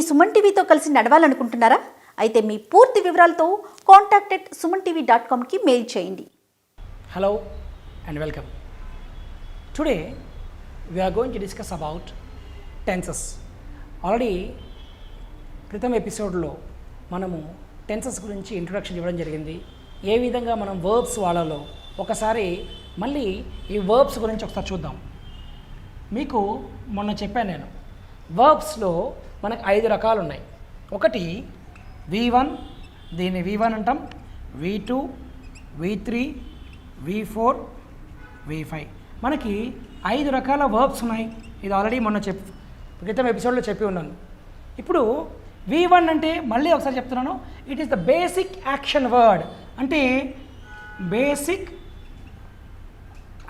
సుమన్ టీవీతో కలిసి నడవాలనుకుంటున్నారా? అయితే మీ పూర్తి వివరాలతో contact@sumanTV.com మెయిల్ చేయండి. Hello and welcome. Today we are going to discuss about tenses. Already క్రితం ఎపిసోడ్లో మనము టెన్సెస్ గురించి ఇంట్రొడక్షన్ ఇవ్వడం జరిగింది. ఏ విధంగా మనం వర్బ్స్ వాడాలో ఒకసారి మళ్ళీ ఈ వర్బ్స్ గురించి ఒకసారి చూద్దాం. మీకు మొన్న చెప్పాను నేను, వర్బ్స్లో మనకు 5 రకాలు ఉన్నాయి. ఒకటి V1, దీన్ని V1 అంటాం, V2, V3, V4, V5. మనకి 5 రకాల వర్బ్స్ ఉన్నాయి. ఇది ఆల్రెడీ మొన్న క్రితం ఎపిసోడ్లో చెప్పి ఉన్నాను. ఇప్పుడు V1 అంటే మళ్ళీ ఒకసారి చెప్తున్నాను, it is the basic action word. అంటే బేసిక్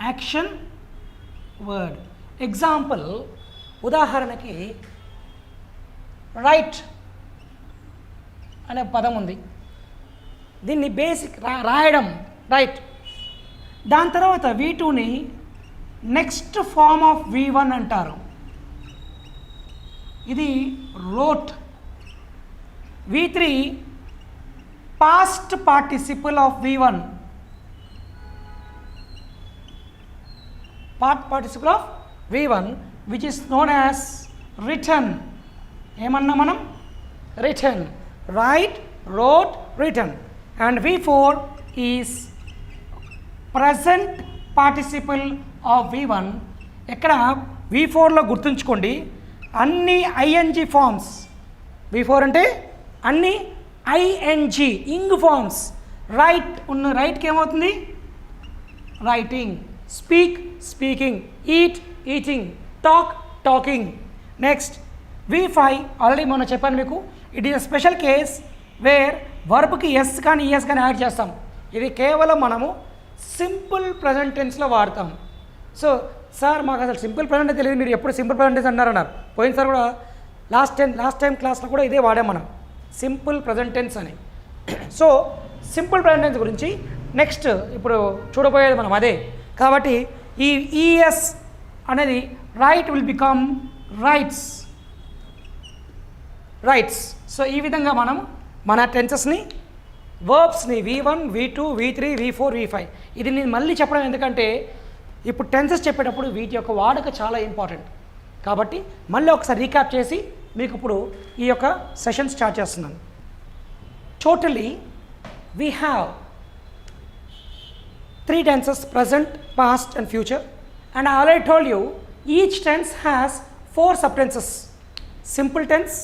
యాక్షన్ వర్డ్. ఎగ్జాంపుల్, ఉదాహరణకి రైట్ అనే పదం ఉంది. దీన్ని బేసిక్ రాయడం, రైట్. దాని తర్వాత V2ని నెక్స్ట్ ఫార్మ్ ఆఫ్ V1 అంటారు. ఇది wrote. V3 past participle of V1, participle of V1 which is known has written. ఏమన్నా మనం? Return. Right, wrote, return. And V4 is present participle of V1. ఎక్కడ V4లో గుర్తుంచుకోండి, అన్ని ఐఎన్జి ఫార్మ్స్. V4 అంటే అన్ని ING ఇంగ్ forms. Right ఉన్న రైట్కి ఏమవుతుంది? Writing. Speak, speaking. Eat, eating. Talk, talking. Next V5 already మొన్న చెప్పాను మీకు, it is a special case where వర్బ్కి ఎస్ కానీ ఈఎస్ కానీ యాడ్ చేస్తాం. ఇది కేవలం మనము సింపుల్ ప్రజెంట్ టెన్స్లో వాడతాం. సో సార్ మాకు అసలు సింపుల్ ప్రజెంట్ తెలియదు, మీరు ఎప్పుడు సింపుల్ ప్రజెంట్ టెన్స్ అన్నారు. పోయినసారి కూడా లాస్ట్ టైం క్లాస్లో కూడా ఇదే వాడాం మనం, సింపుల్ ప్రజెంట్ టెన్స్ అని. సో సింపుల్ ప్రజెంట్ టెన్స్ గురించి నెక్స్ట్ ఇప్పుడు చూడబోయేది మనం అదే. కాబట్టి ఈ ఈఎస్ అనేది right will become rights. Rights. So ఈ విధంగా మనం మన టెన్సెస్ని, వర్బ్స్ని V1, V2, V3, V4, V5. ఇది నేను మళ్ళీ చెప్పడం ఎందుకంటే ఇప్పుడు టెన్సెస్ చెప్పేటప్పుడు వీటి యొక్క వాడక చాలా ఇంపార్టెంట్. కాబట్టి మళ్ళీ ఒకసారి రీక్యాప్ చేసి మీకు ఇప్పుడు ఈ యొక్క సెషన్ స్టార్ట్ చేస్తున్నాను. Totally we have 3 tenses: present, past and future. And I already told you each tense has 4 subtenses: simple tense,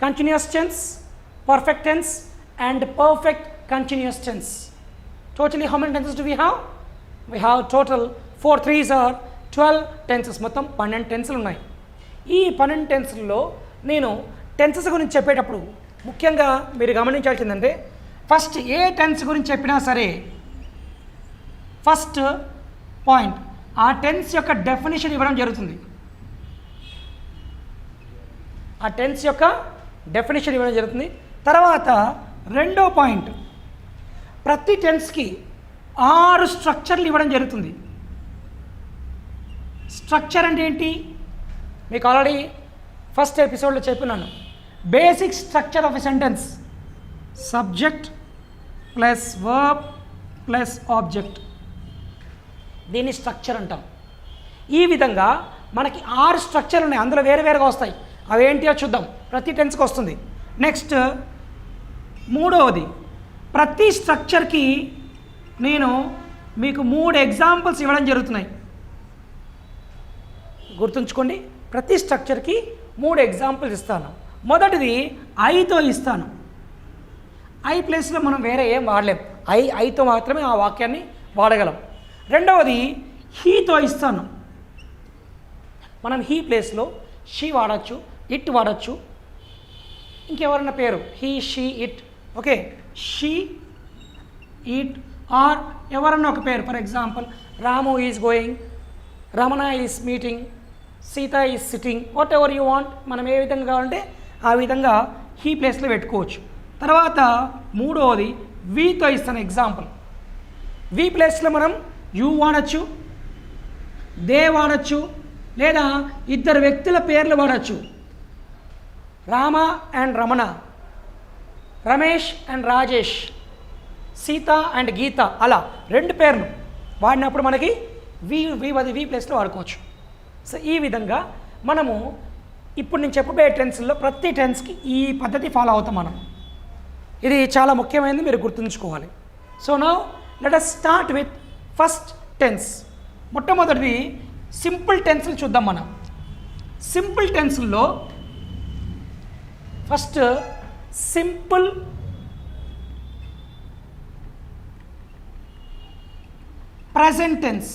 continuous tense, perfect tense and perfect continuous tense. Totally how many tenses do we have? We have total 4 3s are 12 tenses. మొత్తం 12 టెన్సులు ఉన్నాయి. ఈ 12 టెన్సుల్లో నేను tenses గురించి చెప్పేటప్పుడు ముఖ్యంగా మీరు గమనించాల్సిందంటే, first ఏ tense గురించి చెప్పినా సరే ఫస్ట్ పాయింట్ ఆ టెన్స్ యొక్క డెఫినేషన్ ఇవ్వడం జరుగుతుంది. ఆ టెన్స్ యొక్క డెఫినేషన్ ఇవ్వడం జరుగుతుంది. తర్వాత రెండో పాయింట్, ప్రతి టెన్స్కి 6 స్ట్రక్చర్లు ఇవ్వడం జరుగుతుంది. స్ట్రక్చర్ అంటే ఏంటి? మీకు ఆల్రెడీ ఫస్ట్ ఎపిసోడ్లో చెప్పినాను. Basic structure of a sentence: subject plus verb plus object. దీన్ని స్ట్రక్చర్ అంటాం. ఈ విధంగా మనకి 6 స్ట్రక్చర్లు ఉన్నాయి. అందులో వేరే వేరేగా వస్తాయి. అవి ఏంటియో చూద్దాం. ప్రతి టెన్స్కి వస్తుంది. నెక్స్ట్ మూడవది, ప్రతి స్ట్రక్చర్కి నేను మీకు 3 ఎగ్జాంపుల్స్ ఇవ్వడం జరుగుతున్నాయి. గుర్తుంచుకోండి, ప్రతి స్ట్రక్చర్కి 3 ఎగ్జాంపుల్స్ ఇస్తాను. మొదటిది ఐతో ఇస్తాను. ఐ ప్లేస్లో మనం వేరే ఏం వాడలేం. ఐతో మాత్రమే ఆ వాక్యాన్ని వాడగలం. రెండవది హీతో ఇస్తాను. మనం హీ ప్లేస్లో షీ వాడచ్చు, ఇట్ వాడచ్చు, ఇంకెవరన్నా పేరు, he, she, it. Okay, she, it or ఎవరన్నా ఒక పేరు. For example, Ramu is going, Ramana is meeting, Sita is sitting. What ever you want, మనం ఏ విధంగా కావాలంటే ఆ విధంగా హీ ప్లేస్లో పెట్టుకోవచ్చు. తర్వాత మూడవది వీతో ఇస్తాను ఎగ్జాంపుల్. వి ప్లేస్లో మనం యూ వాడచ్చు, దే వాడచ్చు, లేదా ఇద్దరు వ్యక్తుల పేర్లు వాడచ్చు. Rama and Ramana, Ramesh and Rajesh, Sita and Gita, అలా రెండు పేర్లు వాడినప్పుడు మనకి వి ప్లేస్లో వాడుకోవచ్చు. సో ఈ విధంగా మనము ఇప్పుడు నేను చెప్పబోయే టెన్స్లో ప్రతి టెన్స్కి ఈ పద్ధతి ఫాలో అవుతాం మనం. ఇది చాలా ముఖ్యమైనది, మీరు గుర్తుంచుకోవాలి. So now let us start with first tense. మొట్టమొదటిది సింపుల్ టెన్స్లు చూద్దాం మనం. సింపుల్ టెన్స్లో first simple present tense.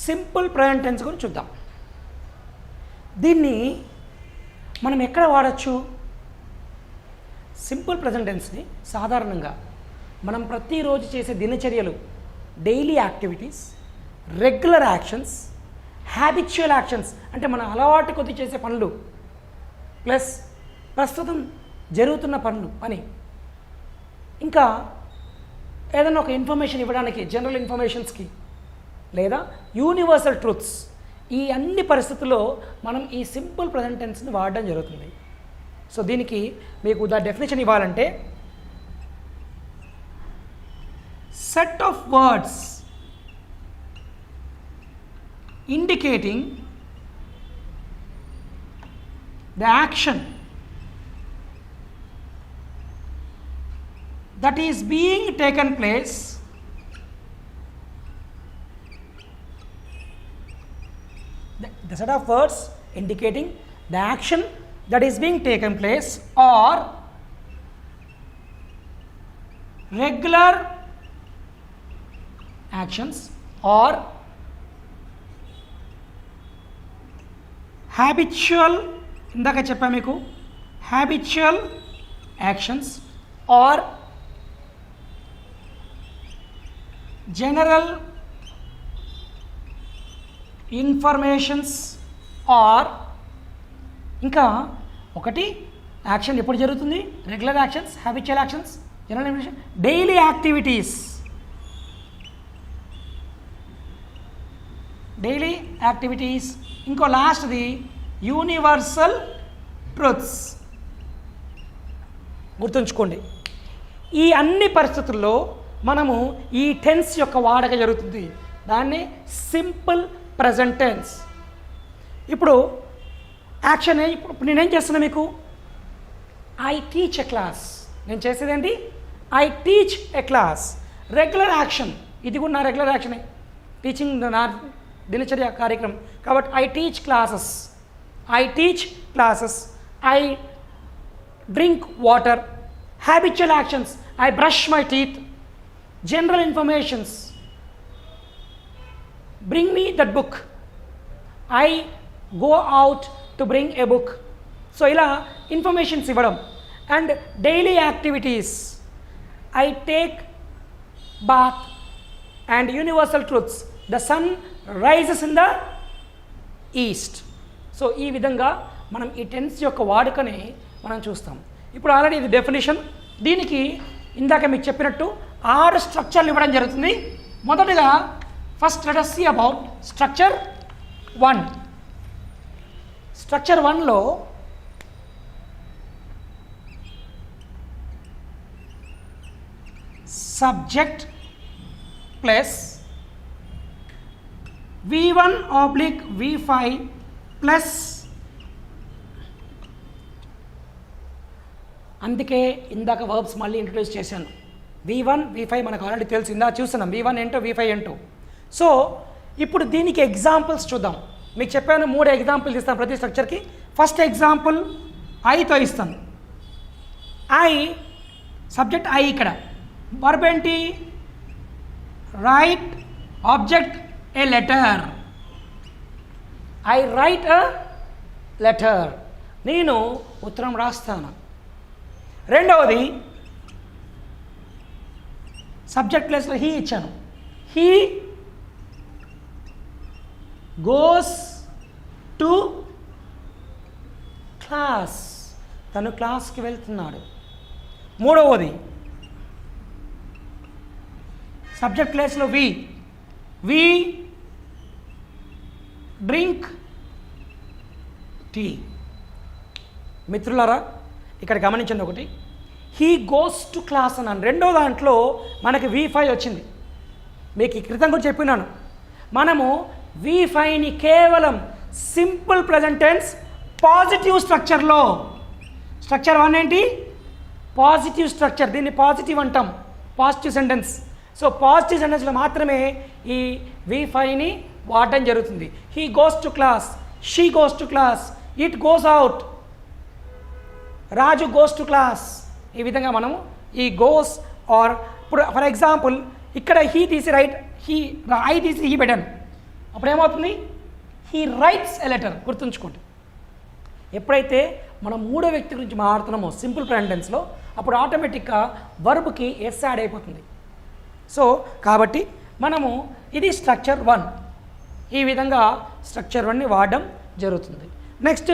Simple present tense గురించి చూద్దాం. దీన్ని మనం ఎక్కడ వాడచ్చు? సింపుల్ ప్రెజెంట్ టెన్స్ని సాధారణంగా మనం ప్రతిరోజు చేసే దినచర్యలు, daily activities, regular actions, habitual actions అంటే మన అలవాటు కొద్ది చేసే పనులు, ప్లస్ ప్రస్తుతం జరుగుతున్న పని, ఇంకా ఏదైనా ఒక ఇన్ఫర్మేషన్ ఇవ్వడానికి, జనరల్ ఇన్ఫర్మేషన్స్కి, లేదా యూనివర్సల్ ట్రూత్స్, ఈ అన్ని పరిస్థితుల్లో మనం ఈ సింపుల్ ప్రెజెంట్ టెన్స్ని వాడడం జరుగుతుంది. సో దీనికి మీకు డెఫినేషన్ ఇవ్వాలంటే, set of words indicating the action that is being taken place the set of words indicating the action that is being taken place or regular actions or habitual, ఇందాక చెప్పా మీకు, habitual actions or general informations are, ఇంకా ఒకటి action ఎప్పుడు జరుగుతుంది, regular actions, habitual actions, general information, daily activities, ఇంకో లాస్ట్ది universal truths. గుర్తుంచుకోండి, ఈ అన్ని పరిస్థితుల్లో మనము ఈ టెన్స్ యొక్క వాడక జరుగుతుంది. దాన్ని సింపుల్ ప్రెజెంట్ టెన్స్. ఇప్పుడు యాక్షన్, ఇప్పుడు నేనేం చేస్తున్నా మీకు, ఐ టీచ్ ఎ క్లాస్. నేను చేసేది ఏంటి, I teach a class. Regular action, ఇది కూడా నా రెగ్యులర్ యాక్షనే, టీచింగ్ నా దినచర్య కార్యక్రమం. కాబట్టి I teach classes, I drink water. Habitual actions, I brush my teeth. General informations, bring me that book, I go out to bring a book. So ఇలా informations ఇవ్వడం. And daily activities, I take bath. And universal truths, the sun rises in the east. So ఈ విధంగా మనం ఈ tense యొక్క వాడుకని మనం చూస్తాం. ఇప్పుడు ఆల్రెడీ ఇది డెఫినేషన్. దీనికి ఇందాక మీకు చెప్పినట్టు 6 స్ట్రక్చర్లు ఇవ్వడం జరుగుతుంది. మొదటగా first let us see about structure 1. Structure 1లో సబ్జెక్ట్ ప్లస్ V1/V5 ప్లస్, అందుకే ఇందాక వర్బ్స్ మళ్ళీ ఇంట్రడ్యూస్ చేశాను. V1 V5 మనకు ఆల్రెడీ తెలుసు, ఇందాక చూస్తున్నాం V1 ఏంటో V5 ఏంటో. సో ఇప్పుడు దీనికి ఎగ్జాంపుల్స్ చూద్దాం. మీకు చెప్పాను 3 ఎగ్జాంపుల్స్ ఇస్తాను ప్రతి స్ట్రక్చర్కి. ఫస్ట్ ఎగ్జాంపుల్ ఐతో ఇస్తాను. ఐ సబ్జెక్ట్, ఐ ఇక్కడ వర్బ్ ఏంటి, right. Object A letter, I write a letter, నేను ఉత్తరం రాస్తాను. రెండవది సబ్జెక్ట్ ప్లేస్లో హీ ఇచ్చాను. హీ గోస్ టు క్లాస్, తను క్లాస్కి వెళ్తున్నాడు. మూడవది సబ్జెక్ట్ ప్లేస్లో వి, వి డ్రింక్ టీ. మిత్రులారా ఇక్కడ గమనించండి ఒకటి, హీ గోస్ టు క్లాస్ అన్నాను. రెండో దాంట్లో మనకి V5 వచ్చింది. మీకు ఈ క్రితం కూడా చెప్పినాను, మనము V5ని కేవలం సింపుల్ ప్రెజెంట్ టెన్స్ పాజిటివ్ స్ట్రక్చర్లో, స్ట్రక్చర్ 1 ఏంటి? పాజిటివ్ స్ట్రక్చర్, దీన్ని పాజిటివ్ అంటాం, పాజిటివ్ సెంటెన్స్. సో పాజిటివ్ సెంటెన్స్లో మాత్రమే ఈ V5ని వాడటం జరుగుతుంది. He goes to class, she goes to class, it goes out, Raju goes to class. ఈ విధంగా మనము ఈ గోస్ ఆర్, ఇప్పుడు ఫర్ ఎగ్జాంపుల్ ఇక్కడ హీ తీసి రైట్, ఐ తీసి హీ పెట్టాను, అప్పుడు ఏమవుతుంది? He writes a letter. గుర్తుంచుకోండి, ఎప్పుడైతే మనం మూడో వ్యక్తి గురించి మాట్లాడుతున్నామో సింపుల్ ప్రెజెంట్ టెన్స్లో, అప్పుడు ఆటోమేటిక్గా వర్బ్కి ఎస్ యాడ్ అయిపోతుంది. సో కాబట్టి మనము ఇది స్ట్రక్చర్ 1, ఈ విధంగా స్ట్రక్చర్ 1ని వాడడం జరుగుతుంది. నెక్స్ట్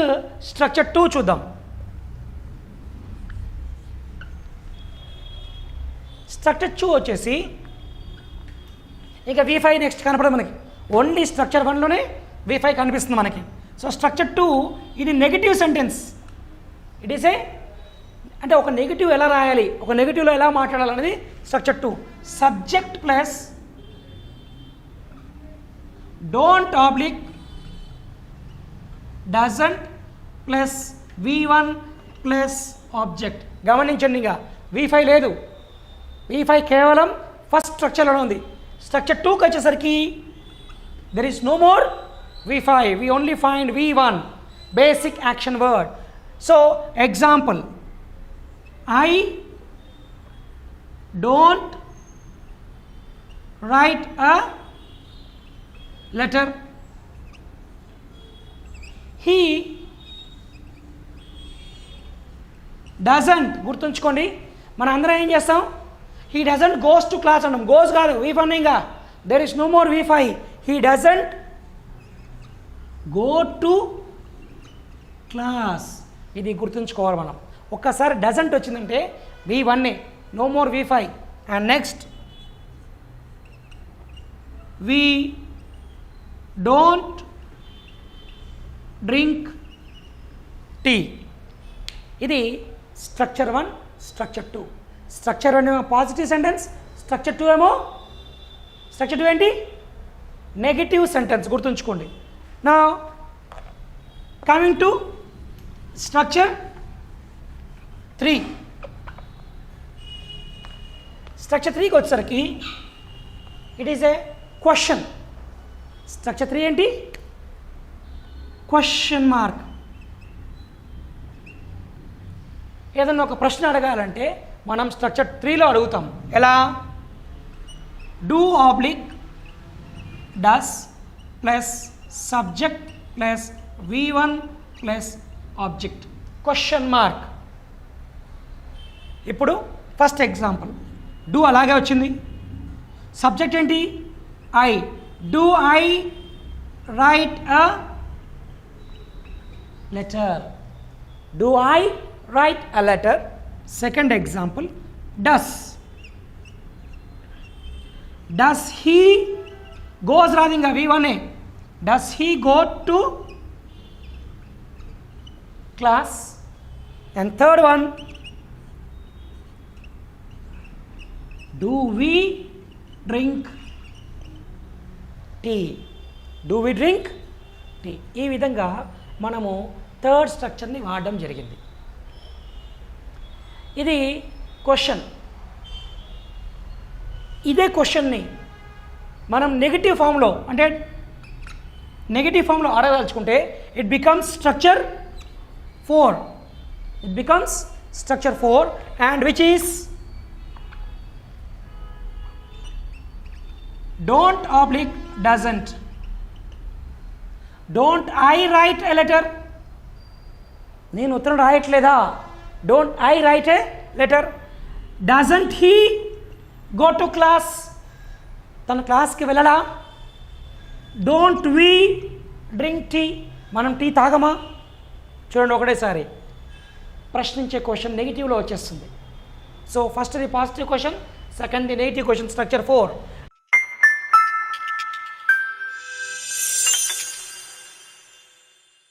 స్ట్రక్చర్ 2 చూద్దాం. స్ట్రక్చర్ 2 వచ్చేసి ఇక V5 నెక్స్ట్ కనపడదు మనకి, ఓన్లీ స్ట్రక్చర్ 1లోనే V5 కనిపిస్తుంది మనకి. సో స్ట్రక్చర్ 2 ఇది negative sentence. It is a, అంటే ఒక నెగిటివ్ ఎలా రాయాలి, ఒక నెగిటివ్లో ఎలా మాట్లాడాలనేది structure 2. Subject plus don't oblique doesn't plus V1 plus object. గమనించండి, ఇక V5 లేదు, V5 కేవలం ఫస్ట్ స్ట్రక్చర్లోనే ఉంది. స్ట్రక్చర్ 2కి వచ్చేసరికి there is no more V5, we only find V1, basic action word. So example, I don't write a letter, he doesn't. గుర్తుంచుకోండి, మనం అందరం ఏం చేస్తాం? he doesn't goes to class అంటాం. goes కాదు, V1 ఇంకా, there is no more V5. he doesn't go to class. ఇది గుర్తుంచుకోవాలి మనం. ఒక్కసారి డజంట్ వచ్చిందంటే V1, no more V5. And next we don't drink tea. ఇది స్ట్రక్చర్ 1, స్ట్రక్చర్ 2. స్ట్రక్చర్ 1 ఏమో పాజిటివ్ సెంటెన్స్, స్ట్రక్చర్ 2 ఏమో, స్ట్రక్చర్ 2 ఏంటి? Negative sentence. గుర్తుంచుకోండి. Now coming to structure 3. Structure 3కి వచ్చేసరికి it is A question. Structure 3 ఏంటి? Question mark. ఏదన్నా ఒక ప్రశ్న అడగాలంటే మనం స్ట్రక్చర్ 3లో అడుగుతాం. ఎలా? Do oblique does plus subject plus V1 plus object, question mark. ఇప్పుడు ఫస్ట్ ఎగ్జాంపుల్, డూ అలాగే వచ్చింది. సబ్జెక్ట్ ఏంటి? I. Do I write a letter? Do I write a letter? Second example, does. Does he, goes రాదు ఇంకా, V1. Does he go to class? And third one, do we drink tea? Do we drink tea? ఈ విధంగా మనము third స్ట్రక్చర్ని వాడడం జరిగింది. ఇది question. ఇదే క్వశ్చన్ని మనం నెగిటివ్ ఫామ్లో, అంటే నెగిటివ్ ఫామ్లో అడగదలుచుకుంటే it becomes structure 4. It becomes structure 4 and which is don't oblique doesn't. Don't I write a letter? నేను ఉత్తరం రాయట్లేదా? Don't I write a letter? Doesn't he go to class? తన క్లాస్కి వెళ్ళడా? Don't we drink tea? మనం tea తాగమా? చూడండి, ఒకటేసారి ప్రశ్నించే క్వశ్చన్ నెగిటివ్లో వచ్చేస్తుంది. So first the positive question, second the negative question, structure 4.